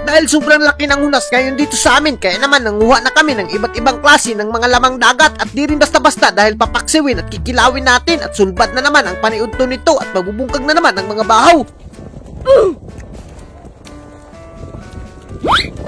Dahil sobrang laki ng hunas ngayon dito sa amin, kaya naman nanguha na kami ng iba't ibang klase ng mga lamang dagat at di rin basta-basta dahil papaksiwin at kikilawin natin at sulbad na naman ang paniudto nito at mabubungkag na naman ang mga bahaw.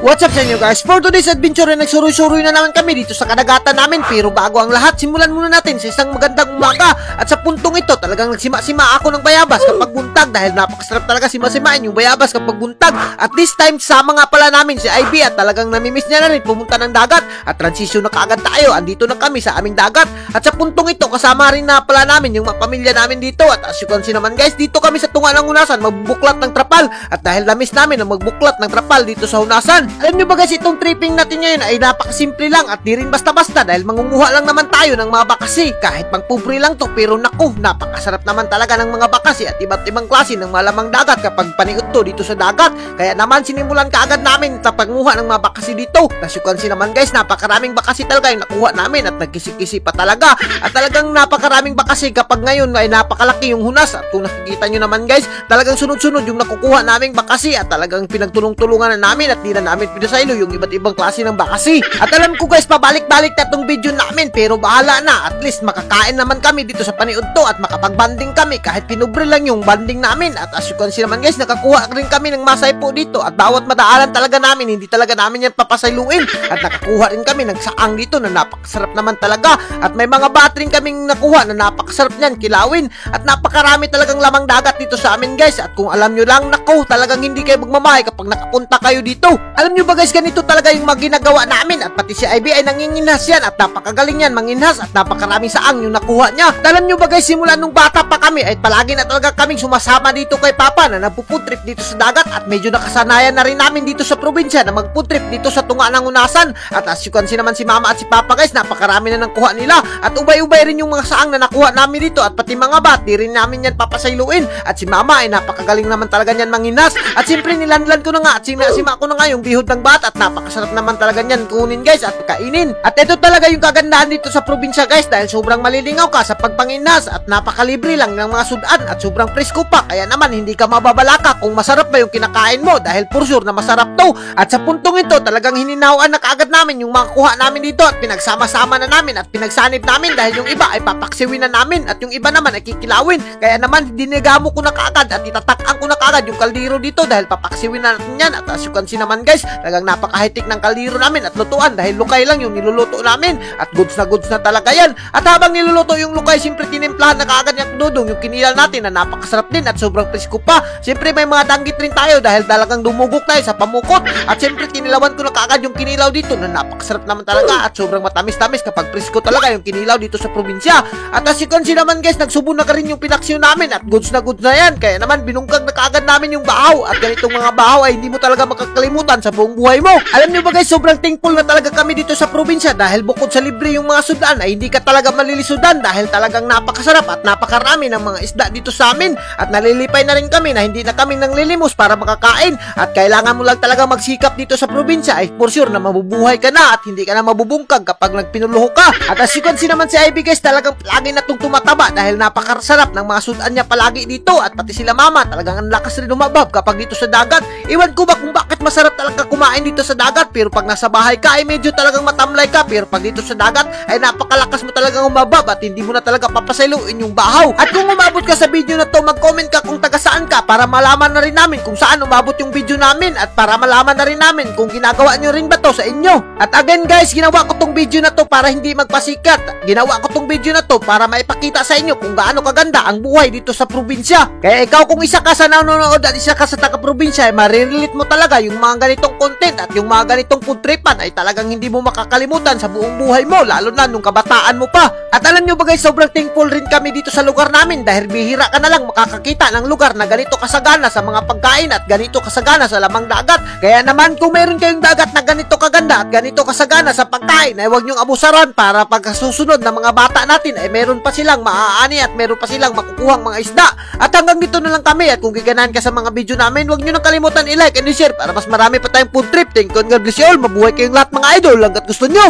What's up sa inyo guys? For today's adventure ay nagsuroy-suroy na naman kami dito sa kadagatan namin. Pero bago ang lahat, simulan muna natin sa isang magandang umaga. At sa puntong ito, talagang nagsima-sima ako ng bayabas kapag buntag dahil napakasarap talaga sima-simain yung bayabas kapag buntag. At this time, sama nga pala namin si Ivy at talagang namimiss niya na rin pumunta ng dagat. At transition na kaagad tayo, andito na kami sa aming dagat. At sa puntong ito, kasama rin na pala namin yung mga pamilya namin dito. At as you can see naman guys, dito kami sa tunga ng hunasan, magbuklat ng trapal. At dahil namiss namin ang magbuklat ng trapal dito sa hunasan. Alam nyo ba guys, itong tripping natin ngayon ay napakasimple lang at di rin basta-basta dahil mangunguha lang naman tayo ng mga bakasi. Kahit pang pupri lang to, pero naku, napakasarap naman talaga ng mga bakasi at iba't ibang klase ng malamang dagat kapag paniud to dito sa dagat. Kaya naman sinimulan kaagad namin sa pagmuha ng mga bakasi dito. Nasukansi naman guys, napakaraming bakasi talaga yung nakuha namin at nagkisi-kisi pa talaga. At talagang napakaraming bakasi kapag ngayon ay napakalaki yung hunas. At kung nakikita nyo naman guys, talagang sunod-sunod yung nakukuha naming bakasi at talagang pinagtulong-tulungan na namin at di na namin pinasaylo yung iba't ibang klase ng bakasi. At alam ko guys, pabalik-balik na itong video namin pero bahala na, at least makakain naman kami dito sa paniud to at makapag-banding kami kahit pinubre lang yung banding namin. At as you can see naman guys, nakakuha rin kami ng masay po dito at bawat madaanan talaga namin, hindi talaga namin yan papasayluin. At nakakuha rin kami ng saang dito na napakasarap naman talaga at may mga battery kaming nakuha na napakasarap niyan kilawin at napakarami talagang lamang dagat dito sa amin guys. At kung alam nyo lang, naku, talagang hindi kayo magmamahay kapag nakapunta kayo dito. Alam nyo ba guys, ganito talaga yung mga ginagawa namin at pati si Ivy ay nanginginhas yan at napakagaling yan manginhas at napakaraming saang yung nakuha niya. At alam nyo ba guys, simula nung bata pa kami ay palagi na talaga kaming sumasama dito kay Papa na nagpupuntrip dito sa dagat at medyo nakasanayan na rin namin dito sa probinsya na magpuntrip dito sa tunga ng hunasan. At as you can see naman si Mama at si Papa guys, napakarami na nakuha nila at ubay-ubay rin yung mga saang na nakuha namin dito at pati mga bat, di rin namin yan papasayluin. At si Mama ay napakagaling naman talaga niyan manginas at siyempre nilanlan ko na nga at sima ko na nga yung bihod ng bat at napakasarap naman talaga niyan kunin guys at kainin. At ito talaga yung kagandahan dito sa probinsya guys dahil sobrang malilingaw ka sa pagpanginas at napakalibre lang ng mga sudan at sobrang presko pa, kaya naman hindi ka mababalaka kung masarap ba yung kinakain mo dahil for sure na masarap to. At sa puntong ito talagang hininawaan na kaagad namin yung mga kuha namin dito at pinagsama-sama na namin at pinagsanib namin dahil yung iba ay papaksiwin na namin at yung iba naman ay kikilawin. Kaya naman dinigamo ko na kaagad at itatakan ko na kaagad yung kaldero dito dahil papaksiwin na natin yan. At as you can see naman guys, talagang napaka-high-tech ng kaldero namin at lutuan dahil lukay lang yung niluluto namin at goods na talaga yan. At habang niluluto yung lukay, siyempre tinimplahan na kaagad yung dudong yung kinilal natin na napakasarap din at sobrang presko pa. Siyempre may mga danggit rin tayo dahil talagang dumugok tayo sa pamukot at siyempre kinilawan ko na kaagad yung kinilaw dito na napakasarap naman talaga at sobrang matamis-tamis kapag presko talaga yung kinilaw dito sa probinsya. At as you can see naman guys, nagsubo na ka rin yung pinaksyon namin at goods na yan. Kaya naman binungkag na kaagad namin yung bahaw at ganitong mga bahaw ay hindi mo talaga makakalimutan sa buong buhay mo. Alam nyo ba guys, sobrang thankful na talaga kami dito sa probinsya dahil bukod sa libre yung mga sudan ay hindi ka talaga malilisudan dahil talagang napakasarap at napakarami ng mga isda dito sa amin at nalilipay na rin kami na hindi na kami nanglilimos para makakain at kailangan mo lang talaga magsikap dito sa probinsya ay for sure na mabubuhay ka na at hindi ka na mabubungkag kapag nagpinuluho ka. At as you can see naman si Ivy guys, talagang palagi na itong tumataba dahil napakasarap ng mga sudan niya palagi dito at pati sila Mama talagang ang lakas rin umabab kapag dito sa dagat. Iwan ko ba kung bakit masarap talaga kumain dito sa dagat pero pag nasa bahay ka ay medyo talagang matamlay ka pero pag dito sa dagat ay napakalakas mo talagang umabab at hindi mo na talaga papasayluin yung bahaw. At kung umabot ka sa video na to, mag-comment ka kung taga saan ka para malaman na rin namin kung saan umabot yung video namin at para malaman na rin namin kung ginagawa nyo rin ba to sa inyo. At again guys, ginawa ko tong video na to para hindi magpasikat. Ginawa ko tong video na to para maipakita sa inyo kung gaano kaganda ang buhay dito sa probinsya. Kaya ikaw kung isa ka sa nanonood at isa ka sa taga-probinsya ay marirelate mo talaga yung mga ganitong content at yung mga ganitong food tripan ay talagang hindi mo makakalimutan sa buong buhay mo, lalo na nung kabataan mo pa. At alam nyo ba guys, sobrang thankful rin kami dito sa lugar namin dahil bihira ka na lang makakakita ng lugar na ganito kasagana sa mga pagkain at ganito kasagana sa lamang dagat. Kaya naman kung meron kayong dagat na ganito kaganda at ganito kasagana sa pagkain ay huwag nyong abusaran para pagkasusunod na mga bata natin ay meron pa silang maaani at meron pa silang makukuhang mga isda. At hanggang dito na lang kami at kung giganahan ka sa mga video namin, huwag nyo nang kalimutan i-like and i-share para mas marami pa tayong food trip. Thank you and God bless you all. Mabuhay kayong lahat mga idol hanggat gusto nyo.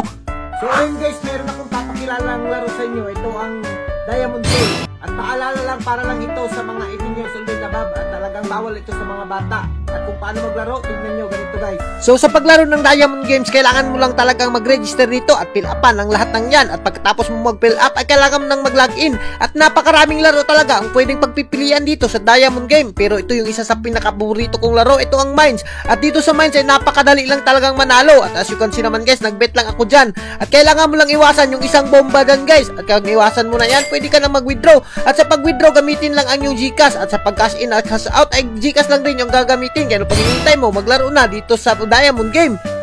So ayun guys, meron akong papakilalang laro sa inyo. Ito ang Diamond Game. At paalala lang, para lang ito sa mga 18 years old na bab at talagang bawal ito sa mga bata. At kung paano maglaro, tingnan nyo ganito guys. So sa paglaro ng Diamond Games, kailangan mo lang talagang mag-register dito at fill upan ang lahat ng yan. At pagkatapos mo mag-fill up, ay kailangan mo nang mag-login. At napakaraming laro talaga ang pwedeng pagpipilian dito sa Diamond Game. Pero ito yung isa sa pinakapaborito kong laro, ito ang Mines. At dito sa Mines ay napakadali lang talagang manalo. At as you can see naman guys, nag-bet lang ako dyan. At kailangan mo lang iwasan yung isang bomba dyan guys. At kung iwasan mo na yan, pwede ka na mag-withdraw. At sa pag-withdraw, gamitin lang ang yung GCash. At sa pag-cash in at cash out, ay GCash lang din yung gagamitin. Kaya pag hinintay mo, maglaro na dito sa Diamond Game.